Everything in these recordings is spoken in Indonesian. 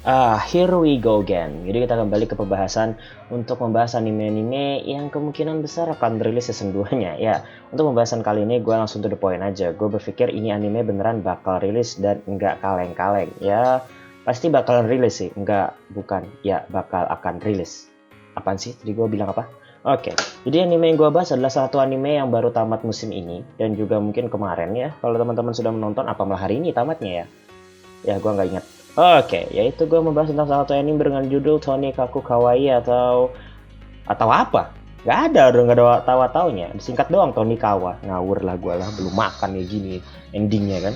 Here we go again. Jadi kita kembali ke pembahasan untuk membahas anime-anime yang kemungkinan besar akan rilis season 2-nya. Ya, untuk pembahasan kali ini gue langsung to the point aja. Gue berpikir ini anime beneran bakal rilis dan nggak kaleng-kaleng. Ya, pasti bakal rilis sih. Bukan. Ya, bakal akan rilis. Apaan sih? Tadi gue bilang apa? Oke, jadi anime yang gue bahas adalah satu anime yang baru tamat musim ini. Dan juga mungkin kemarin ya. Kalau teman-teman sudah menonton, apa malah hari ini tamatnya ya? Ya, gue nggak ingat. Oke, yaitu gue membahas tentang salah satu anime dengan judul Tonikaku Kawaii atau apa? Gak ada, udah gak ada tawa-taunya. Disingkat doang Tonikawa. Ngawur lah gue lah, belum makan ya gini endingnya kan.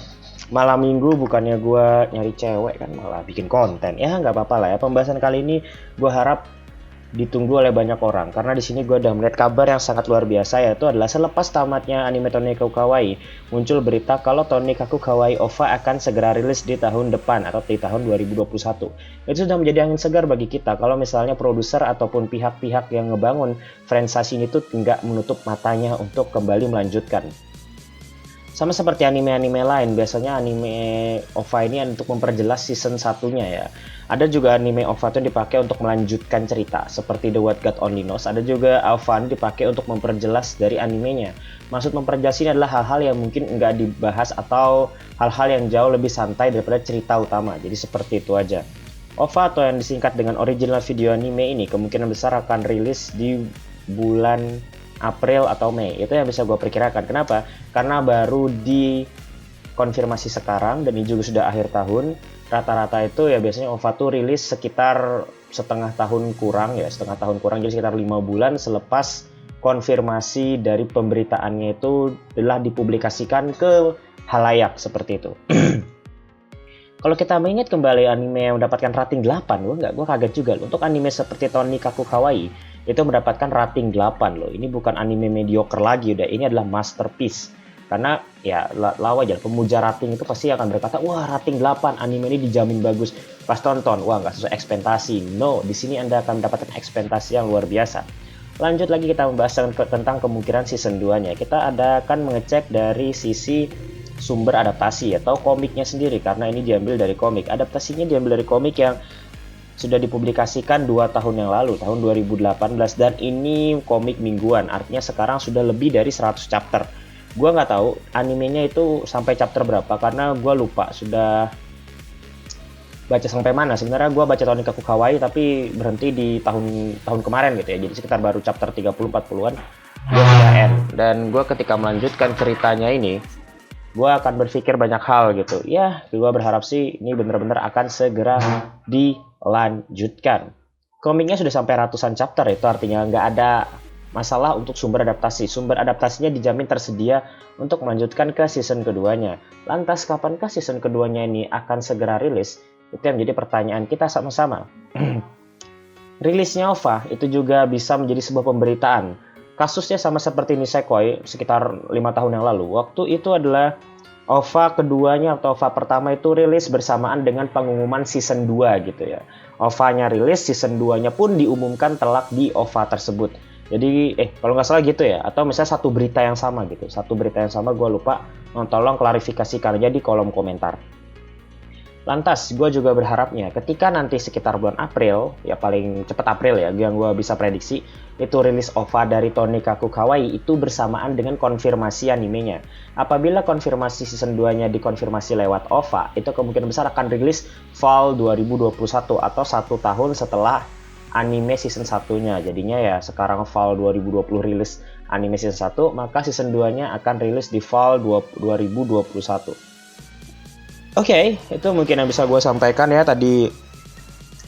Malam minggu bukannya gue nyari cewek kan, malah bikin konten. Ya nggak apa-apa lah ya. Pembahasan kali ini gue harap ditunggu oleh banyak orang karena di sini gue udah melihat kabar yang sangat luar biasa, yaitu adalah selepas tamatnya anime Tonikaku Kawaii muncul berita kalau Tonikaku Kawaii OVA akan segera rilis di tahun depan atau di tahun 2021. Itu sudah menjadi angin segar bagi kita kalau misalnya produser ataupun pihak-pihak yang ngebangun franchise ini tuh nggak menutup matanya untuk kembali melanjutkan. Sama seperti anime-anime lain, biasanya anime OVA ini untuk memperjelas season satunya ya. Ada juga anime OVA itu dipakai untuk melanjutkan cerita, seperti The What God Only Knows. Ada juga OVA dipakai untuk memperjelas dari animenya. Maksud memperjelas ini adalah hal-hal yang mungkin nggak dibahas atau hal-hal yang jauh lebih santai daripada cerita utama. Jadi seperti itu aja. OVA atau yang disingkat dengan original video anime ini kemungkinan besar akan rilis di bulan April atau Mei. Itu yang bisa gue perkirakan. Kenapa? Karena baru dikonfirmasi sekarang dan ini juga sudah akhir tahun. Rata-rata itu ya biasanya OVA tuh rilis sekitar setengah tahun kurang, jadi sekitar 5 bulan selepas konfirmasi dari pemberitaannya itu telah dipublikasikan ke halayak seperti itu. Kalau kita mengingat kembali anime yang mendapatkan rating 8, gue kaget juga loh. Untuk anime seperti Tonikaku Kawaii itu mendapatkan rating 8 loh. Ini bukan anime mediocre lagi, udah ini adalah masterpiece. Karena ya lawa aja, pemuja rating itu pasti akan berkata, wah rating 8, anime ini dijamin bagus. Pas tonton, wah nggak sesuai ekspektasi. No, di sini Anda akan mendapatkan ekspektasi yang luar biasa. Lanjut lagi kita membahas tentang kemungkinan season 2-nya. Kita akan mengecek dari sisi sumber adaptasi atau komiknya sendiri, karena ini diambil dari komik. Adaptasinya diambil dari komik yang sudah dipublikasikan 2 tahun yang lalu, tahun 2018, dan ini komik mingguan, artinya sekarang sudah lebih dari 100 chapter. Gua nggak tahu animenya itu sampai chapter berapa karena gua lupa sudah baca sampai mana. Sebenarnya gua baca Tonikaku Kawaii tapi berhenti di tahun kemarin gitu ya, jadi sekitar baru chapter 30-40an gua sudah end. Dan gua ketika melanjutkan ceritanya ini, gue akan berpikir banyak hal gitu. Ya, gue berharap sih ini benar-benar akan segera dilanjutkan. Komiknya sudah sampai ratusan chapter, itu artinya nggak ada masalah untuk sumber adaptasi. Sumber adaptasinya dijamin tersedia untuk melanjutkan ke season keduanya. Lantas kapankah season keduanya ini akan segera rilis? Itu yang menjadi pertanyaan kita sama-sama. Rilisnya OVA itu juga bisa menjadi sebuah pemberitaan. Kasusnya sama seperti Nisekoi sekitar 5 tahun yang lalu. Waktu itu adalah OVA keduanya atau OVA pertama itu rilis bersamaan dengan pengumuman season 2 gitu ya. OVA-nya rilis, season 2-nya pun diumumkan telak di OVA tersebut. Jadi kalau nggak salah gitu ya, atau misalnya satu berita yang sama gitu. Satu berita yang sama, gue lupa. Tolong klarifikasikan aja di kolom komentar. Lantas, gue juga berharapnya ketika nanti sekitar bulan April, ya paling cepat April ya, yang gue bisa prediksi, itu rilis OVA dari Tonikaku Kawaii itu bersamaan dengan konfirmasi animenya. Apabila konfirmasi season 2-nya dikonfirmasi lewat OVA, itu kemungkinan besar akan rilis fall 2021 atau 1 tahun setelah anime season 1-nya. Jadinya ya sekarang fall 2020 rilis anime season 1, maka season 2-nya akan rilis di fall 2021. Oke, itu mungkin yang bisa gue sampaikan ya. Tadi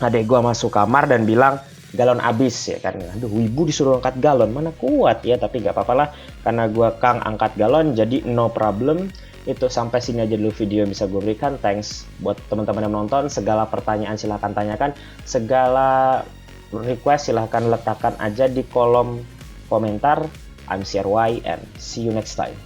adek gue masuk kamar dan bilang galon abis ya kan. Aduh, wibu disuruh angkat galon, mana kuat ya. Tapi gak apa-apa lah, karena gue Kang angkat galon, jadi no problem. Itu sampai sini aja dulu video yang bisa gue berikan. Thanks buat teman-teman yang menonton. Segala pertanyaan silahkan tanyakan. Segala request silahkan letakkan aja di kolom komentar. I'm CRY and see you next time.